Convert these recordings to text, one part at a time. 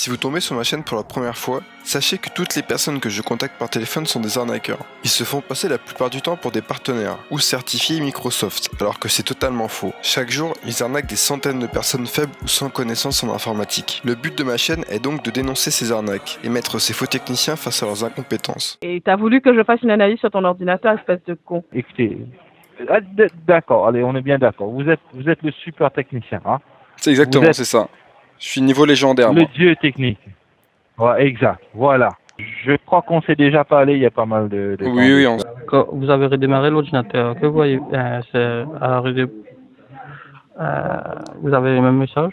Si vous tombez sur ma chaîne pour la première fois, sachez que toutes les personnes que je contacte par téléphone sont des arnaqueurs. Ils se font passer la plupart du temps pour des partenaires ou certifiés Microsoft, alors que c'est totalement faux. Chaque jour, ils arnaquent des centaines de personnes faibles ou sans connaissance en informatique. Le but de ma chaîne est donc de dénoncer ces arnaques et mettre ces faux techniciens face à leurs incompétences. Et t'as voulu que je fasse une analyse sur ton ordinateur, espèce de con. Écoutez, d'accord, allez, on est bien d'accord. Vous êtes le super technicien, hein? C'est exactement, Vous êtes c'est ça. Je suis niveau légendaire, le moi. dieu technique. Ouais, exact, voilà. Je crois qu'on s'est déjà parlé il y a pas mal de temps. Oui, on... Quand vous avez redémarré l'ordinateur, que voyez vous avez le même message?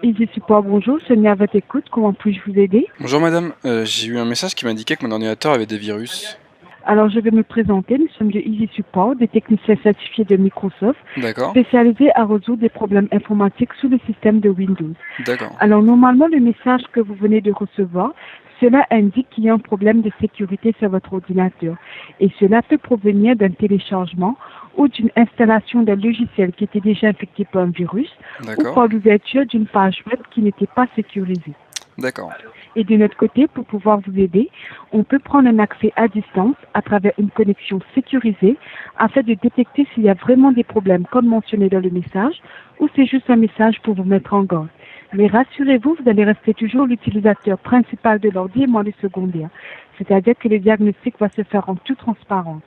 Easy Support, bonjour, Sonia à votre écoute, comment puis-je vous aider? Bonjour madame, j'ai eu un message qui m'indiquait que mon ordinateur avait des virus. Alors je vais me présenter, nous sommes de Easy Support, des techniciens certifiés de Microsoft, D'accord, spécialisés à résoudre des problèmes informatiques sous le système de Windows. d'accord, Alors normalement le message que vous venez de recevoir, cela indique qu'il y a un problème de sécurité sur votre ordinateur et cela peut provenir d'un téléchargement ou d'une installation d'un logiciel qui était déjà infecté par un virus ou d'accord, par l'ouverture d'une page web qui n'était pas sécurisée. d'accord, Et de notre côté, pour pouvoir vous aider, on peut prendre un accès à distance à travers une connexion sécurisée afin de détecter s'il y a vraiment des problèmes comme mentionné dans le message ou c'est juste un message pour vous mettre en garde. Mais rassurez-vous, vous allez rester toujours l'utilisateur principal de l'ordi et moi le secondaire. C'est-à-dire que le diagnostic va se faire en toute transparence.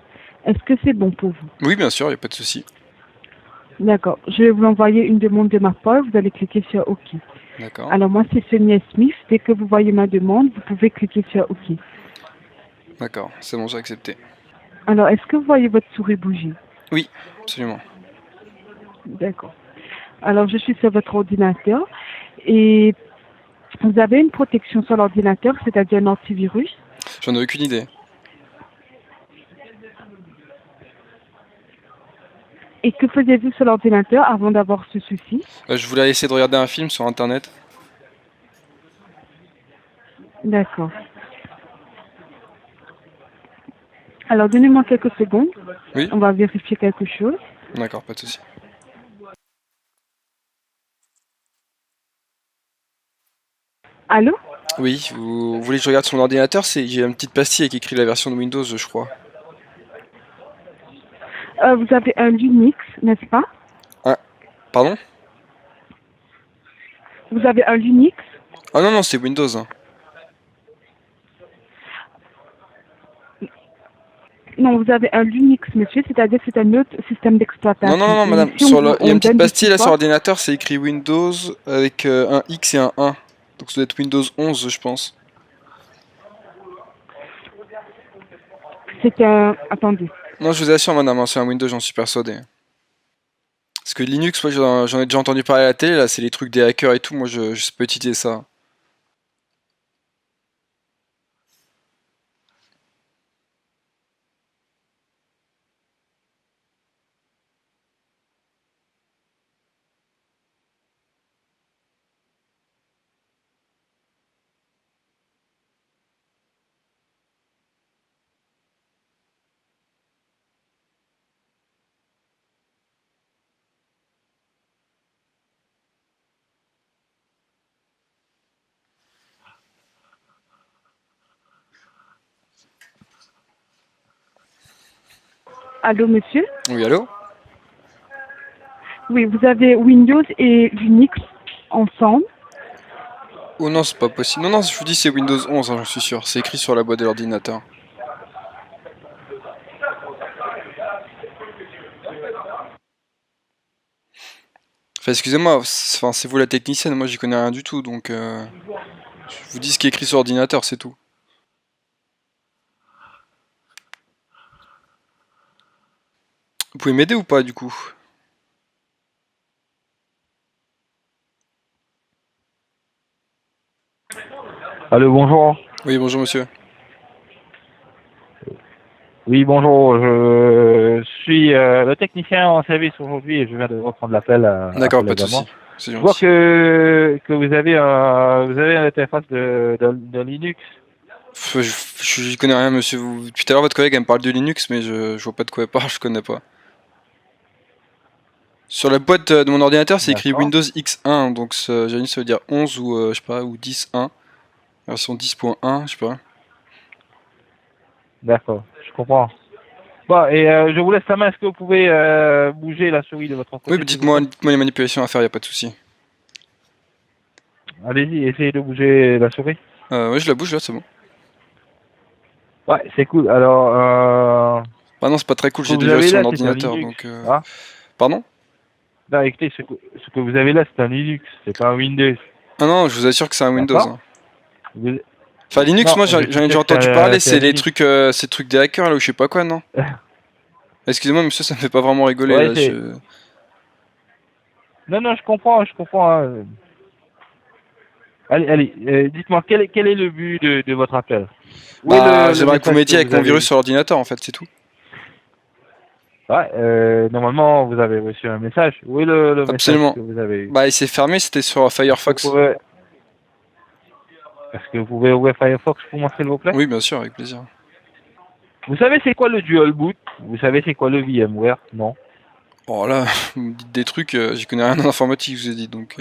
Est-ce que c'est bon pour vous? Oui, bien sûr, il n'y a pas de souci. D'accord. Je vais vous envoyer une demande de ma part. Vous allez cliquer sur OK. D'accord, Alors moi, c'est Sonia Smith. Dès que vous voyez ma demande, vous pouvez cliquer sur OK. d'accord, c'est bon, j'ai accepté. Alors, est-ce que vous voyez votre souris bouger? Oui, absolument. D'accord. Alors, je suis sur votre ordinateur et vous avez une protection sur l'ordinateur, c'est-à-dire un antivirus. J'en ai aucune idée. Et que faisiez-vous sur l'ordinateur avant d'avoir ce souci? Je voulais essayer de regarder un film sur internet. D'accord. Alors, donnez-moi quelques secondes. Oui, On va vérifier quelque chose. d'accord, pas de souci. Allô? Oui, vous voulez que je regarde sur mon ordinateur? J'ai une petite pastille avec écrit la version de Windows, je crois. Vous avez un Linux, n'est-ce pas? Ah, pardon? Vous avez un Linux? Ah non, non, c'est Windows, hein. Non, vous avez un Linux, monsieur, c'est-à-dire que c'est un autre système d'exploitation. Non, non, non, Et madame, ici, il y a une petite donne du pastille là sur support. l'ordinateur, c'est écrit Windows avec un X et un 1. Donc ça doit être Windows 11, je pense. C'est un... Attendez. Non, je vous assure, madame, hein, c'est un Windows, j'en suis persuadé. Parce que Linux, moi j'en ai déjà entendu parler à la télé, là, c'est les trucs des hackers et tout, moi je sais pas utiliser ça. Allô, monsieur? Oui, allô? Oui, vous avez Windows et Linux ensemble. Oh non, c'est pas possible. Non, non, je vous dis c'est Windows 11, hein, j'en suis sûr. C'est écrit sur la boîte de l'ordinateur. Enfin, excusez-moi, c'est vous la technicienne, moi j'y connais rien du tout, donc je vous dis ce qui est écrit sur l'ordinateur, c'est tout. Vous pouvez m'aider ou pas du coup? Allô, bonjour. Oui, bonjour monsieur. Oui, bonjour. Je suis le technicien en service aujourd'hui et je viens de reprendre l'appel. D'accord, pas de également. souci. C'est Je vois gentil. que vous avez une interface de Linux. Je connais rien monsieur. Depuis tout à l'heure votre collègue elle me parle de Linux, mais je vois pas de quoi elle parle, je connais pas. Sur la boîte de mon ordinateur, c'est écrit D'accord. Windows X1, donc j'imagine ça veut dire 11 ou je sais pas, ou 10.1. Version 10.1, je sais pas. D'accord, je comprends. Bon, et je vous laisse la main. Est-ce que vous pouvez bouger la souris de votre côté? Oui, mais dites-moi les manipulations à faire, y a pas de souci. Allez-y, essayez de bouger la souris. Ouais, je la bouge là, c'est bon. Ouais, c'est cool. Alors, Ah non, c'est pas très cool, j'ai vous déjà avez sur là, mon c'est un ordinateur, Linux. donc... Ah. Pardon? Là, écoutez, ce que vous avez là, c'est un Linux, c'est pas un Windows. Ah non, je vous assure que c'est un Windows. D'accord. Hein. Vous- Enfin, Linux, Non, moi j'en je ai suis sûr déjà que entendu c'est parler, c'est c'est un les Linux. trucs des hackers là ou je sais pas quoi, non? Excusez-moi, monsieur, ça me fait pas vraiment rigoler Ouais, là. c'est- Non, non, je comprends, je comprends. Hein. Allez, allez, dites-moi, quel est le but de votre appel? Où est Bah, le j'aimerais que vous message m'aidiez avec vous mon avez virus eu? sur l'ordinateur en fait, c'est tout. Ouais, normalement, vous avez reçu un message. Où est le message Absolument. que vous avez eu? Bah, il s'est fermé, c'était sur Firefox. Est-ce que vous pouvez ouvrir Firefox pour moi, s'il vous plaît? Oui, bien sûr, avec plaisir. Vous savez c'est quoi le dual boot? Vous savez c'est quoi le VMware? Non? Bon, là, vous me dites des trucs, j'y connais rien en informatique, je vous ai dit donc.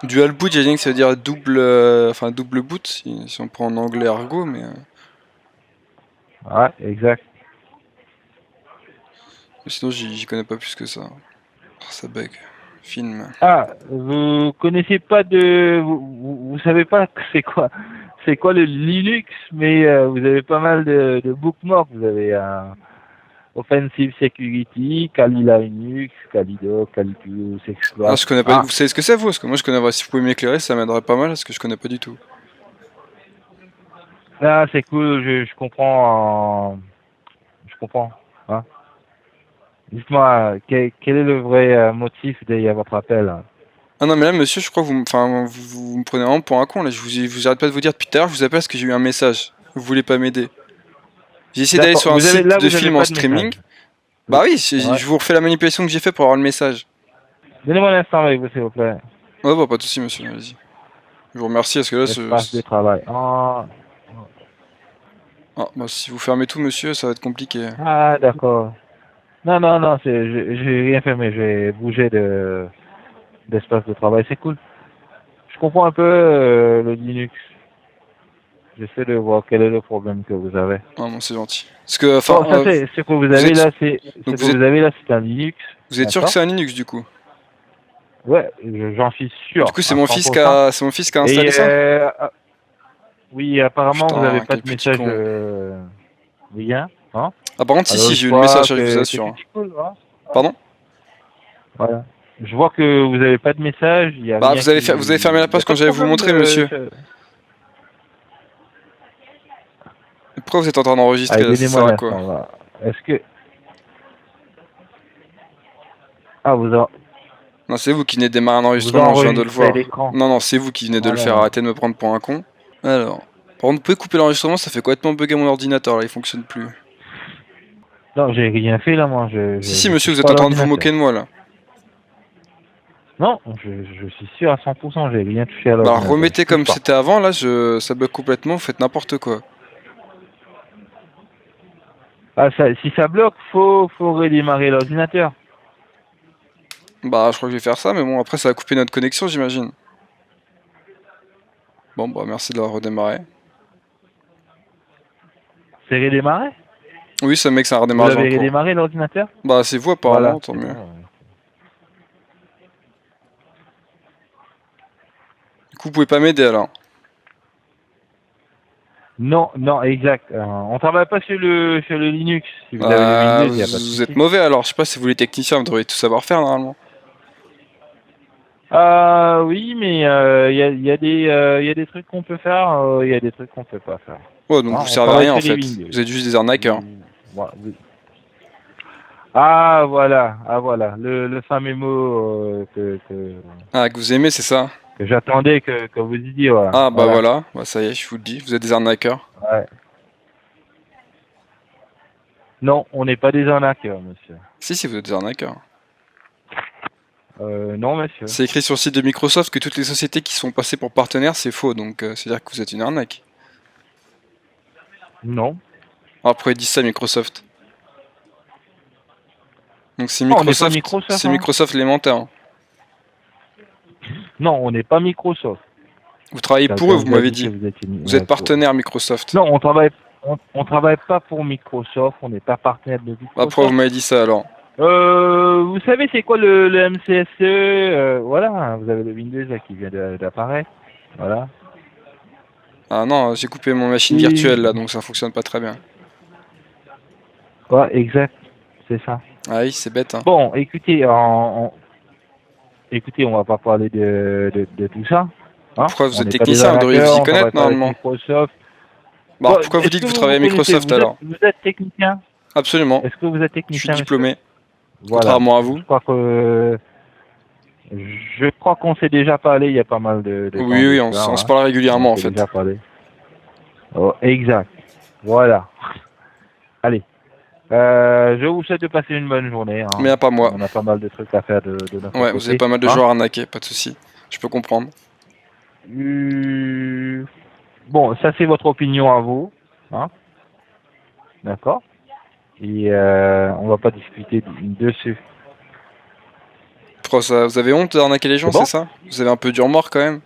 Dual boot, j'ai dit que ça veut dire double, enfin double boot, si on prend en anglais argot, mais. Ouais, exact. Sinon, j'y connais pas plus que ça. Oh, ça bug. Film. Ah, vous connaissez pas de... vous savez pas que c'est quoi le Linux, mais vous avez pas mal de bookmarks. Vous avez Offensive Security, Kali Linux, Kalidoc, Kalitus, Exploit. Ah, je connais pas. Vous savez ce que c'est, vous? Parce que moi, je connais. Si vous pouvez m'éclairer, ça m'aiderait pas mal, parce que je connais pas du tout. Ah, c'est cool, je comprends. Je comprends. Hein. Dites-moi, quel est le vrai motif derrière votre appel? Ah non, mais là, monsieur, je crois que vous me prenez vraiment pour un con. Là, vous arrête pas de vous dire depuis tout à l'heure, je vous appelle parce que j'ai eu un message. Vous voulez pas m'aider. J'ai essayé d'aller D'accord, sur un vous avez- site là, de vous avez film en pas de streaming. message. Bah oui, Ouais. je vous refais la manipulation que j'ai fait pour avoir le message. Donnez-moi un instant avec vous, s'il vous plaît. Ouais, bah pas de soucis, monsieur, allez-y. Je vous remercie, parce que là, Espace de travail. Ah, bah si vous fermez tout, monsieur, ça va être compliqué. Ah, d'accord. Non, non, non, j'ai rien fermé, j'ai bougé d'espace de travail, c'est cool. Je comprends un peu le Linux. J'essaie de voir quel est le problème que vous avez. Ah bon, c'est gentil. Parce que, enfin, Bon, ça c'est ce que vous avez êtes- là, c'est ce donc que vous êtes- vous avez là, c'est un Linux. vous êtes sûr que D'accord. c'est un Linux, du coup? Ouais, j'en suis sûr. Du coup, c'est à mon fils 100%. c'est mon fils qui a installé Et ça? oui, apparemment Putain, vous n'avez pas quel de petit message con. rien, hein? Ah, par contre, Alors, si, je j'ai eu le crois message, je que vous c'est assure. petit cool, hein. Pardon? Voilà. Je vois que vous n'avez pas de message. Il y a Bah, rien vous avez qui- vous avez fermé la il y a page pas quand de j'allais vous problème montrer, de- monsieur. Pourquoi vous êtes en train d'enregistrer Allez, là? Ça donnez-moi sert à un quoi? instant, là. Est-ce que... Ah, vous en... Non, c'est vous qui venez de démarrer un vous enregistrement, je viens de le enregistrez voir. l'écran. Non, non, c'est vous qui venez de le Voilà. faire, arrêtez de me prendre pour un con. Alors, par contre, vous pouvez couper l'enregistrement, ça fait complètement bugger mon ordinateur, là, il fonctionne plus. Non, j'ai rien fait là, moi. Si, monsieur, vous êtes en train de vous moquer de moi, là. Non, je suis sûr à 100%, j'ai rien touché à Bah, l'ordinateur. remettez Je touche comme pas. c'était avant, là, ça bug complètement, vous faites n'importe quoi. Ah, si ça bloque, faut redémarrer l'ordinateur. Bah, je crois que je vais faire ça, mais bon, après, ça va couper notre connexion, j'imagine. Bon, bah, merci de la redémarrer. C'est redémarré? Oui, ça mec, ça a Vous redémarré avez en cours. redémarré l'ordinateur? Bah, c'est vous, apparemment, Voilà. tant mieux. Du coup, vous pouvez pas m'aider, alors. Non, non, exact. On travaille pas sur le Linux. Si vous avez Bah, le Windows, il y a pas de vous souci. êtes mauvais, alors. Je sais pas si vous les techniciens, vous devriez tout savoir faire, normalement. Oui, mais il y a des trucs qu'on peut faire, il y a des trucs qu'on peut pas faire. Ouais, donc Ah, vous on servez à travaille rien, en sur fait. les Windows. Vous êtes juste des arnaqueurs. Voilà, oui. Ah voilà, le fameux mot Ah, que vous aimez, c'est ça? que j'attendais que vous disiez. Voilà. Ah, bah voilà. Bah, ça y est, je vous le dis. Vous êtes des arnaqueurs. Ouais. Non, on n'est pas des arnaqueurs, monsieur. Si, vous êtes des arnaqueurs. Non, monsieur. C'est écrit sur le site de Microsoft que toutes les sociétés qui sont passées pour partenaires, c'est faux. Donc, c'est-à-dire que vous êtes une arnaque. Non. Alors, pourquoi ils disent ça, Microsoft? Donc, c'est Non, on n'est Microsoft. pas Microsoft, C'est hein. Microsoft les menteurs. Non, on n'est pas Microsoft. Vous travaillez Ça pour eux, vous vous a m'avez dit que dit. vous étiez Vous êtes partenaire Microsoft. Non, on travaille pas pour Microsoft, on n'est pas partenaire de Après, vous Microsoft. m'avez dit ça alors. Vous savez c'est quoi le MCSE? Voilà, vous avez le Windows là qui vient d'apparaître. Voilà. Ah non, j'ai coupé mon machine Et- virtuelle là, donc ça fonctionne pas très bien. Ouais, exact, c'est ça. Ah oui, c'est bête. Hein. Bon, écoutez, écoutez, on va pas parler de tout ça. Hein. Pourquoi vous On êtes n'est pas des technicien, vous devriez vous y arnaqueurs, on travaille connaître pas avec normalement. Microsoft. Bah, Bon, pourquoi vous est-ce dites que vous vous travaillez à connaissez- Microsoft vous êtes- alors? Vous êtes technicien? Absolument. Est-ce que vous êtes Je technicien? suis monsieur diplômé, Voilà. contrairement à vous. Je crois que qu'on s'est déjà parlé il y a pas mal de temps. Oui, oui, de on, ça, on se hein. parle régulièrement On en s'est fait. déjà parlé. Oh, exact. Voilà. Allez. Je vous souhaite de passer une bonne journée. Hein. Mais pas moi. On a pas mal de trucs à faire de notre Ouais, côté. vous avez pas mal de hein. joueurs arnaqués, pas de soucis. Je peux comprendre. Bon, ça c'est votre opinion à vous. Hein. D'accord. Et on va pas discuter dessus. Pourquoi ça, vous avez honte d'arnaquer les gens, C'est bon c'est ça? Vous avez un peu du remords quand même?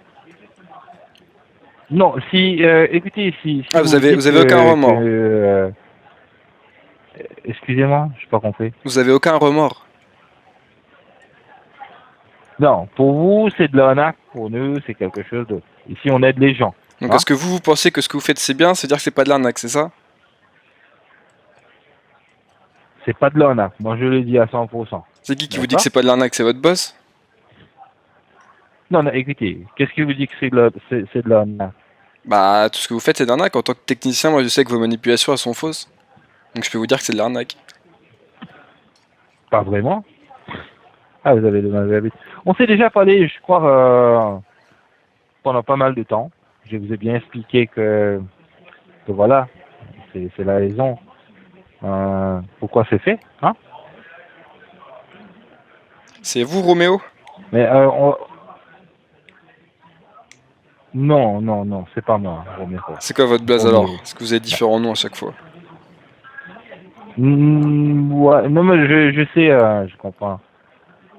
Non, si, écoutez, si Ah, vous avez dites aucun remords. Excusez-moi, je pas compris. Vous avez aucun remords. Non, pour vous, c'est de l'arnaque. Pour nous, c'est quelque chose d'autre. Ici, on aide les gens. Donc Ah. est-ce que vous pensez que ce que vous faites c'est bien, c'est dire que c'est pas de l'arnaque, c'est ça? C'est pas de l'arnaque. Moi, je le dis à 100%. C'est qui vous dit D'accord. que c'est pas de l'arnaque? C'est votre boss? Non, non, écoutez, qu'est-ce qui vous dit que c'est de l'arnaque? Bah, tout ce que vous faites c'est de l'arnaque. En tant que technicien, moi je sais que vos manipulations elles sont fausses. Donc je peux vous dire que c'est de l'arnaque. Pas vraiment. Ah, vous avez de mauvais habitudes. On s'est déjà parlé, je crois, pendant pas mal de temps. Je vous ai bien expliqué que voilà, c'est la raison pourquoi c'est fait. Hein. C'est vous, Roméo? Mais non, non, non, c'est pas moi, Roméo. C'est quoi votre blaze Roméo. alors? Est-ce que vous avez différents noms à chaque fois? Ouais, non, mais je sais, je comprends.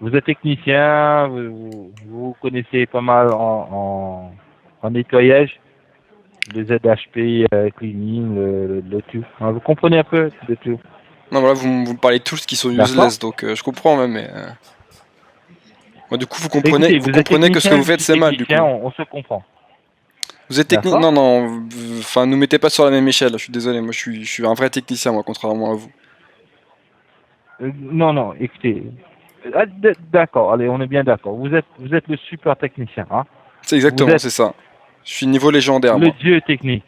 Vous êtes technicien, vous connaissez pas mal en nettoyage, les ZHP, cleaning, le tout. Hein, vous comprenez un peu de tout. Non, voilà, vous me parlez de tous qui sont D'accord. useless, donc je comprends même, mais... Moi, du coup, vous comprenez, Écoutez, vous êtes comprenez que ce que technicien, vous faites je c'est suis mal, du coup. technicien, on se comprend. Vous êtes technicien? D'accord. Non, non, enfin, nous mettez pas sur la même échelle, je suis désolé, moi je suis un vrai technicien, moi, contrairement à vous. Non, non, écoutez. D'accord, allez, on est bien d'accord. Vous êtes le super technicien, hein. C'est exactement, Vous êtes- c'est ça. Je suis niveau légendaire, Le moi. dieu technique.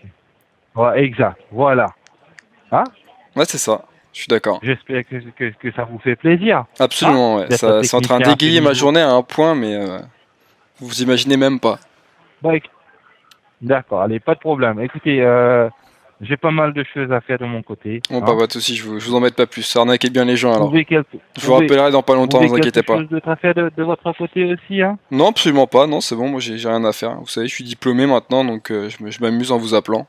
Ouais, exact, voilà. Ouais, c'est ça, je suis d'accord. J'espère que ça vous fait plaisir. Absolument, ouais. d'être Ça, c'est en train technicien à ce d'égayer ma niveau. journée à un point, mais vous imaginez même pas. Bon, d'accord, allez, pas de problème. Écoutez, j'ai pas mal de choses à faire de mon côté. Bon, hein. bah, pas de soucis, je vous embête pas plus. Arnaquez bien les gens alors. Trouvez Je vous rappellerai dans pas longtemps, ne vous inquiétez quelque pas. chose d'autre à faire de votre côté aussi, hein. Non, absolument pas, non, c'est bon, moi j'ai rien à faire. Vous savez, je suis diplômé maintenant, donc je m'amuse en vous appelant.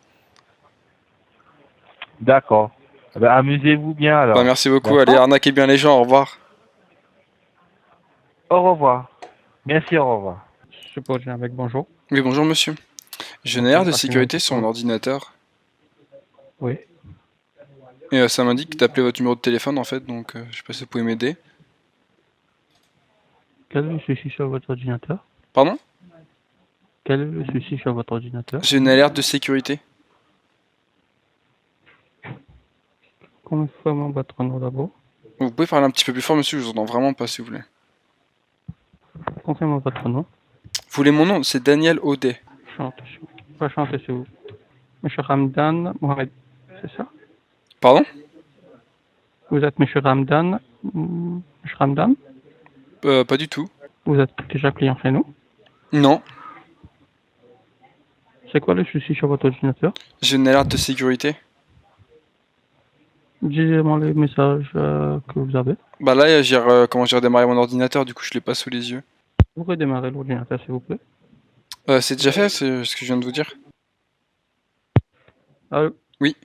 D'accord. Eh ben, amusez-vous bien alors. Bah, merci beaucoup, D'accord. allez, arnaquez bien les gens, au revoir. Au revoir. Merci, au revoir. Suppose avec bonjour. Oui, bonjour monsieur. J'ai une Bonjour, alerte de passez sécurité un sur mon ordinateur. Oui. Et ça m'indique d'appeler votre numéro de téléphone en fait, donc je sais pas si vous pouvez m'aider. Quel est le souci sur votre ordinateur? Pardon? Quel est le souci sur votre ordinateur? J'ai une alerte de sécurité. Confirmez votre nom d'abord. Vous pouvez parler un petit peu plus fort monsieur, je vous entends vraiment pas s'il vous plaît. Confirmez votre nom. Vous voulez mon nom? C'est Daniel Audet. Chantez s'il vous plaît. Monsieur Ramdan Mohamed, c'est ça? Pardon? Vous êtes Monsieur Ramdan? Monsieur Ramdan? Pas du tout. Vous êtes déjà client chez nous? Non, C'est quoi le souci sur votre ordinateur? j'ai une alerte de sécurité. Disez-moi les messages que vous avez. Bah là, comment j'ai redémarré mon ordinateur, du coup je l'ai pas sous les yeux. Vous redémarrez l'ordinateur s'il vous plaît. C'est déjà fait, c'est ce que je viens de vous dire. Allô? Oui.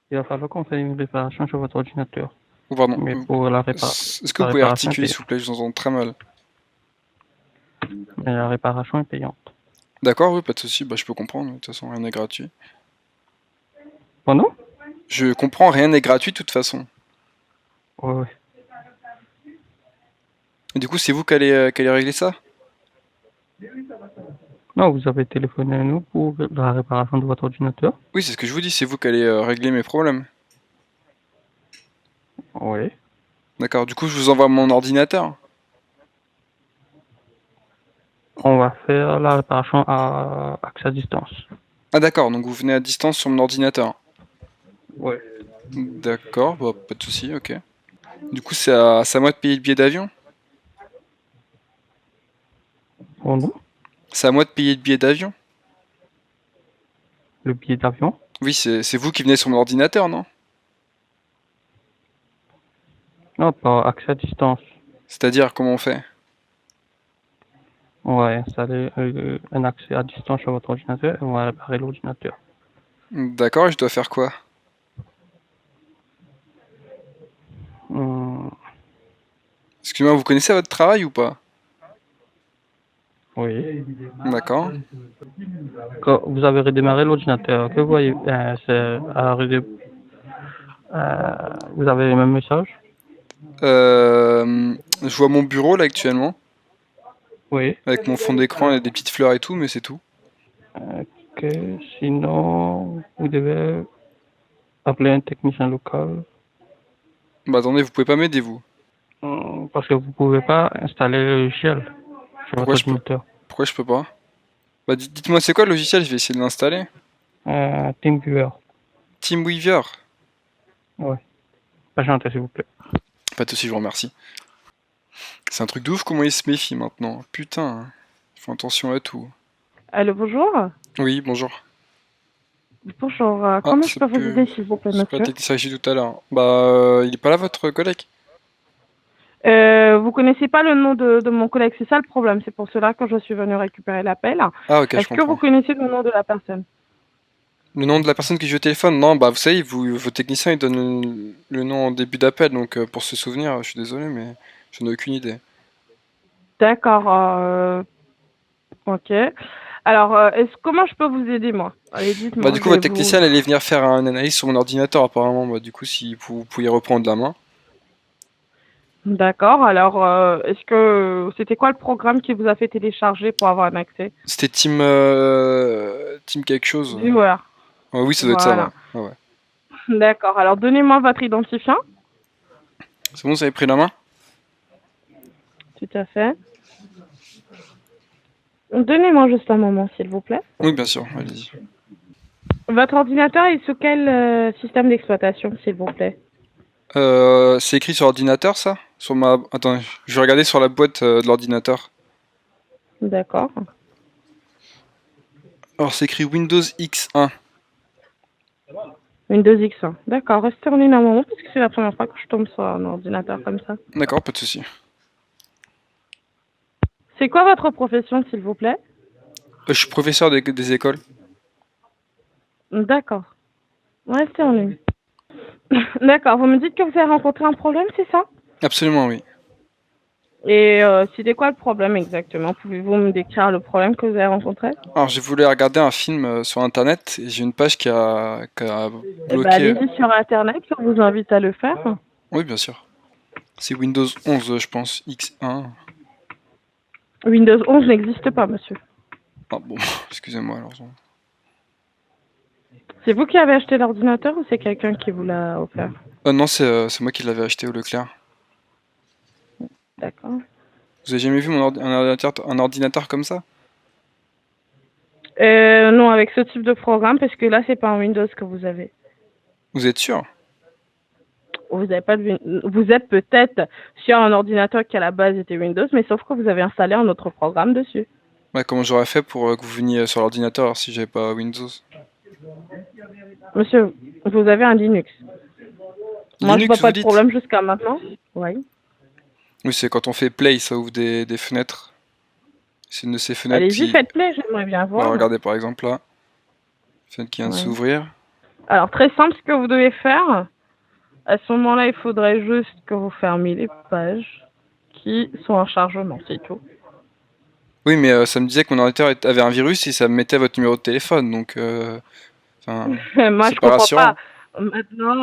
Il va falloir qu'on fasse une réparation sur votre ordinateur. Oh, pardon. Mais pour la réparation. Est-ce que vous pouvez articuler s'il vous plaît, je vous entends très mal. Mais la réparation est payante. D'accord, oui, pas de souci, bah je peux comprendre, de toute façon rien n'est gratuit. Pardon? Je comprends, rien n'est gratuit de toute façon. Ouais, ouais. Et du coup, c'est vous qui allez régler ça? Non, vous avez téléphoné à nous pour la réparation de votre ordinateur. Oui, c'est ce que je vous dis, c'est vous qui allez régler mes problèmes. Oui. D'accord, du coup, je vous envoie mon ordinateur. On va faire la réparation à accès à distance. Ah d'accord, donc vous venez à distance sur mon ordinateur. Oui. D'accord, bah, pas de souci, ok. Du coup, c'est à moi de payer le billet d'avion? Pardon? C'est à moi de payer le billet d'avion? Le billet d'avion? Oui, c'est vous qui venez sur mon ordinateur, non? Non, pas accès à distance. C'est-à-dire, comment on fait? On va installer un accès à distance sur votre ordinateur et on va réparer l'ordinateur. D'accord, et je dois faire quoi? Hum, Excusez-moi, vous connaissez votre travail ou pas? oui. D'accord. Quand vous avez redémarré l'ordinateur, que voyez c'est vous avez le même message? Je vois mon bureau là actuellement, Oui. avec mon fond d'écran et des petites fleurs et tout, mais c'est tout. Ok. Sinon, vous devez appeler un technicien local. Bah attendez, vous pouvez pas m'aider vous? Parce que vous pouvez pas installer le logiciel sur votre Pourquoi je peux, ordinateur. pourquoi je peux pas? Bah dites-moi c'est quoi le logiciel, je vais essayer de l'installer. TeamViewer. TeamWeaver. Ouais. Patientez, s'il vous plaît. Pas de soucis, je vous remercie. C'est un truc de ouf comment ils se méfient maintenant. Putain, ils font attention à tout. Allô, bonjour. Oui, bonjour. Bonjour. Ah, Comment je c'est peux vous plus... aider, s'il vous plaît, C'est pas le monsieur? technicien que j'ai dit tout à l'heure. Bah, il est pas là votre collègue? Vous connaissez pas le nom de mon collègue, c'est ça le problème. C'est pour cela que je suis venue récupérer l'appel. Ah ok, je Est-ce que vous comprends. connaissez le nom de la personne? Le nom de la personne qui joue au téléphone? Non, bah vous savez, vos techniciens ils donnent le nom en début d'appel, donc pour se souvenir, je suis désolé, mais j'en ai aucune idée. D'accord. Ok. Alors, comment je peux vous aider, moi? Allez, Bah dites-moi. du Je coup, vais votre vous. technicien elle allait venir faire une analyse sur mon ordinateur apparemment, bah du coup si vous pouviez reprendre la main. D'accord. Alors, est-ce que c'était quoi le programme qui vous a fait télécharger pour avoir un accès? C'était Team quelque chose. Viewer. Oui, ça doit être ça, ouais. Voilà. Ouais, ouais. D'accord. Alors, donnez-moi votre identifiant. C'est bon, vous avez pris la main? Tout à fait. Donnez-moi juste un moment, s'il vous plaît. Oui, bien sûr, allez-y. Votre ordinateur est sous quel système d'exploitation, s'il vous plaît? C'est écrit sur l'ordinateur ça? Sur ma... Attends, je vais regarder sur la boîte de l'ordinateur. D'accord. Alors c'est écrit Windows X1. Windows X1. D'accord. Restez en ligne un moment parce que c'est la première fois que je tombe sur un ordinateur comme ça. D'accord, pas de souci. C'est quoi votre profession, s'il vous plaît? Je suis professeur des écoles. D'accord. Restez en ligne. D'accord. Vous me dites que vous avez rencontré un problème, c'est ça? Absolument, oui. Et c'était quoi le problème exactement? Pouvez-vous me décrire le problème que vous avez rencontré? Alors j'ai voulu regarder un film sur internet et j'ai une page qui a Eh ben, bloqué. allez-y sur Internet, je vous invite à le faire. Oui, bien sûr. C'est Windows 11, je pense, X1. Windows 11 n'existe pas, monsieur. Ah bon, excusez-moi alors. C'est vous qui avez acheté l'ordinateur ou c'est quelqu'un qui vous l'a offert? Non, c'est moi qui l'avais acheté au Leclerc. D'accord. Vous avez jamais vu un ordinateur comme ça? Non, avec ce type de programme, parce que là, c'est pas un Windows que vous avez. Vous êtes sûr? Vous avez pas vous êtes peut-être sur un ordinateur qui à la base était Windows, mais sauf que vous avez installé un autre programme dessus. Ouais, comment j'aurais fait pour que vous veniez sur l'ordinateur alors si j'avais pas Windows? Monsieur, vous avez un Linux. Moi, je Linux, vois vous pas de dites? problème jusqu'à maintenant. Oui. Oui, c'est quand on fait play, ça ouvre des fenêtres. C'est une de ces fenêtres Allez-y, qui... faites play, j'aimerais bien Bah, voir. regardez par exemple là. Fenêtre qui vient de Ouais. s'ouvrir. Alors, très simple, ce que vous devez faire, à ce moment-là, il faudrait juste que vous fermiez les pages qui sont en chargement, c'est tout. Oui, mais ça me disait que mon ordinateur avait un virus et ça me mettait votre numéro de téléphone, donc enfin, Moi, c'est je pas comprends rassurant. pas. Maintenant,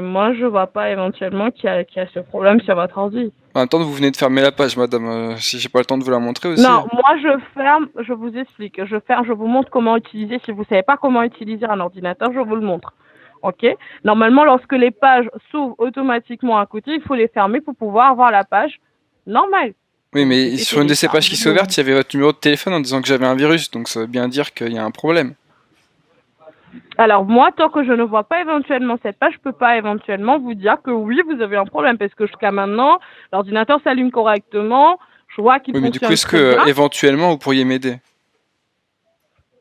moi, je vois pas éventuellement qu'il y a ce problème sur votre ordi. En même temps, vous venez de fermer la page, madame. Si j'ai pas le temps de vous la montrer aussi. Non, moi, je ferme, je vous explique. Je ferme, je vous montre comment utiliser. Si vous savez pas comment utiliser un ordinateur, je vous le montre. OK? Normalement, lorsque les pages s'ouvrent automatiquement à côté, il faut les fermer pour pouvoir voir la page normale. Oui, Vous mais cliquez sur une de ces pages qui s'est télécharger. ouverte, il y avait votre numéro de téléphone en disant que j'avais un virus, donc ça veut bien dire qu'il y a un problème. Alors moi, tant que je ne vois pas éventuellement cette page, je peux pas éventuellement vous dire que oui, vous avez un problème, parce que jusqu'à maintenant, l'ordinateur s'allume correctement, je vois qu'il Oui, mais du coup, fonctionne est-ce que très bien. éventuellement vous pourriez m'aider?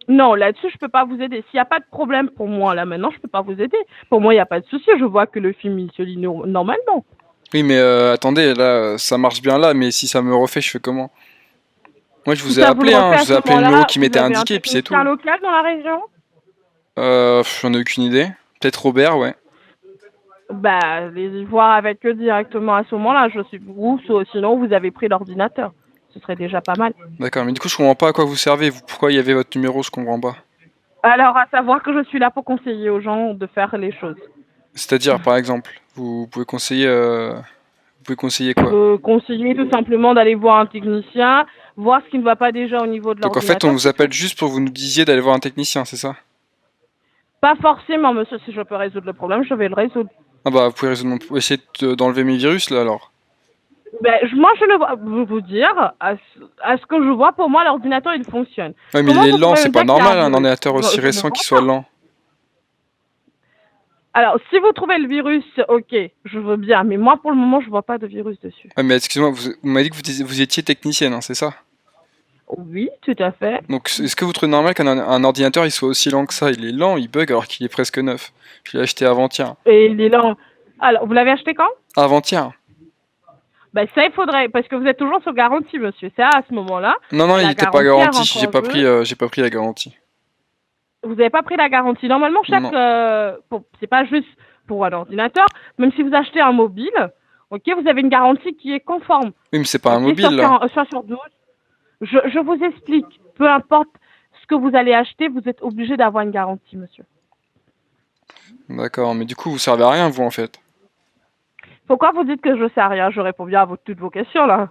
Non, là-dessus, je peux pas vous aider. S'il n'y a pas de problème pour moi, là, maintenant, je peux pas vous aider. Pour moi, il n'y a pas de souci, je vois que le film, il se lit normalement. Oui, mais attendez, là, ça marche bien là, mais si ça me refait, je fais comment? Moi, je Si vous ai ça vous le appelé, refait hein, je à vous ai ce appelé le numéro moment-là, qui vous m'était avez un indiqué, et puis c'est technicien tout. local dans la région? J'en ai aucune idée. Peut-être Robert, ouais. Bah, allez voir avec eux directement à ce moment-là, je suis vous, sinon vous avez pris l'ordinateur. Ce serait déjà pas mal. D'accord, mais du coup, je comprends pas à quoi vous servez. Pourquoi il y avait votre numéro, je comprends pas. Alors, à savoir que je suis là pour conseiller aux gens de faire les choses. C'est-à-dire, par exemple, vous pouvez conseiller quoi? Conseiller tout simplement d'aller voir un technicien, voir ce qui ne va pas déjà au niveau de Donc en fait, on l'ordinateur, vous c'est tout. appelle juste pour vous nous disiez d'aller voir un technicien, c'est ça? Pas forcément, monsieur, si je peux résoudre le problème, je vais le résoudre. Ah bah, vous pouvez essayer d'enlever mes virus là alors. Ben, moi, je ne vois, vous dire, à ce que je vois, pour moi, l'ordinateur, il fonctionne. Ouais, mais il Comment est vous lent, pouvez c'est me pas dire qu'il y a un normal un virus? ordinateur aussi Je ne récent qui vois soit pas. lent. Alors, si vous trouvez le virus, ok, je veux bien, mais moi, pour le moment, je vois pas de virus dessus. Ouais, mais excusez-moi, vous m'avez dit que vous étiez technicienne, hein, c'est ça? Oui, tout à fait. Donc est-ce que vous trouvez normal qu'un ordinateur il soit aussi lent que ça? Il est lent, il bug alors qu'il est presque neuf. Je l'ai acheté avant-hier. Et il est là. Alors, vous l'avez acheté quand? Avant-hier? Ben, ça, il faudrait, parce que vous êtes toujours sur garantie, monsieur. C'est à ce moment-là Non, non, que il la était pas garantie elle garanti, rentre en jeu. j'ai pas pris la garantie. Vous n'avez pas pris la garantie. Normalement, Non. c'est pas juste pour un ordinateur. Même si vous achetez un mobile, ok, vous avez une garantie qui est conforme. Oui, mais c'est pas un Ok, mobile là. sur 12. Je vous explique. Peu importe ce que vous allez acheter, vous êtes obligé d'avoir une garantie, monsieur. D'accord, mais du coup vous servez à rien vous en fait. Pourquoi vous dites que je sais rien? Je réponds bien à toutes vos questions, là.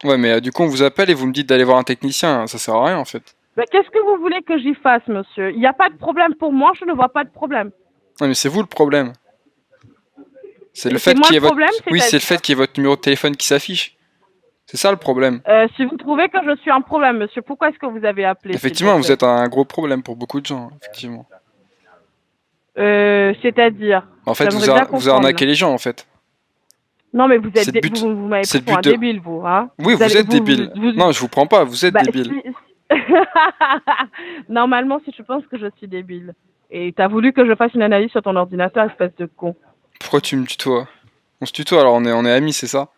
Ouais, mais du coup on vous appelle et vous me dites d'aller voir un technicien, ça sert à rien en fait. Mais qu'est-ce que vous voulez que j'y fasse, monsieur? Il n'y a pas de problème pour moi, je ne vois pas de problème. Ouais, mais c'est vous le problème. C'est le C'est fait moi qu'il y le ait votre... problème, Oui, c'est le c'est-à-dire? fait qu'il y ait votre numéro de téléphone qui s'affiche. C'est ça le problème. Si vous trouvez que je suis un problème, monsieur, pourquoi est-ce que vous avez appelé, s'il Effectivement, vous vous plaît? êtes un gros problème pour beaucoup de gens, effectivement. C'est-à-dire? En fait, J'aimerais bien vous comprendre, là. arnaquez les gens, en fait. Non, mais vous C'est êtes, le but. vous m'avez C'est pris le pour but un de... débile, vous, hein? Oui, vous êtes débile. Non, je vous prends pas, vous êtes Bah, débile. Normalement, si je pense que je suis débile. Et t'as voulu que je fasse une analyse sur ton ordinateur, espèce de con. Pourquoi tu me tutoies? On se tutoie, alors on est amis, c'est ça?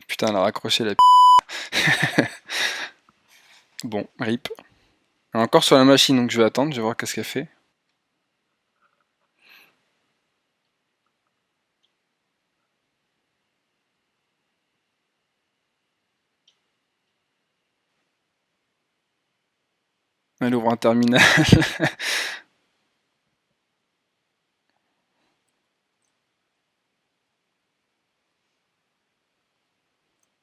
Putain, elle a raccroché la p... Bon, rip. Elle est encore sur la machine, donc je vais attendre, je vais voir qu'est-ce qu'elle fait. Elle ouvre un terminal.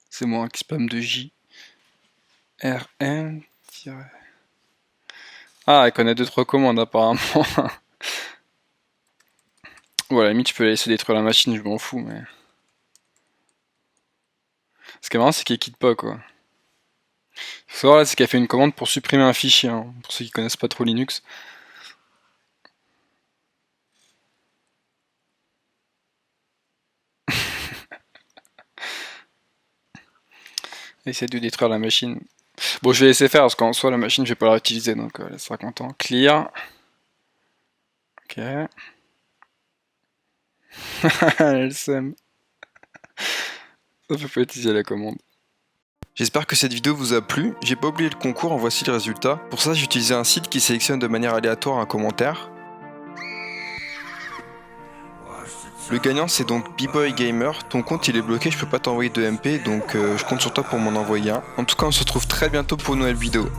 C'est moi qui spam de J. RM. Ah, elle connaît 2-3 commandes apparemment. Bon, à la limite, je peux la laisser détruire la machine, je m'en fous, mais... Ce qui est marrant, c'est qu'elle quitte pas, quoi. Faut savoir, là, c'est qu'elle fait une commande pour supprimer un fichier, hein, pour ceux qui connaissent pas trop Linux. Essaye de détruire la machine. Bon, je vais laisser faire, parce qu'en soi, la machine, je vais pas la réutiliser, donc elle sera content. Clear. Ok. Elle s'aime. Ça peut pas utiliser la commande. J'espère que cette vidéo vous a plu. J'ai pas oublié le concours, en voici le résultat. Pour ça, j'ai utilisé un site qui sélectionne de manière aléatoire un commentaire. Le gagnant c'est donc B-Boy Gamer. Ton compte il est bloqué, je peux pas t'envoyer de MP, donc je compte sur toi pour m'en envoyer un. En tout cas on se retrouve très bientôt pour une nouvelle vidéo.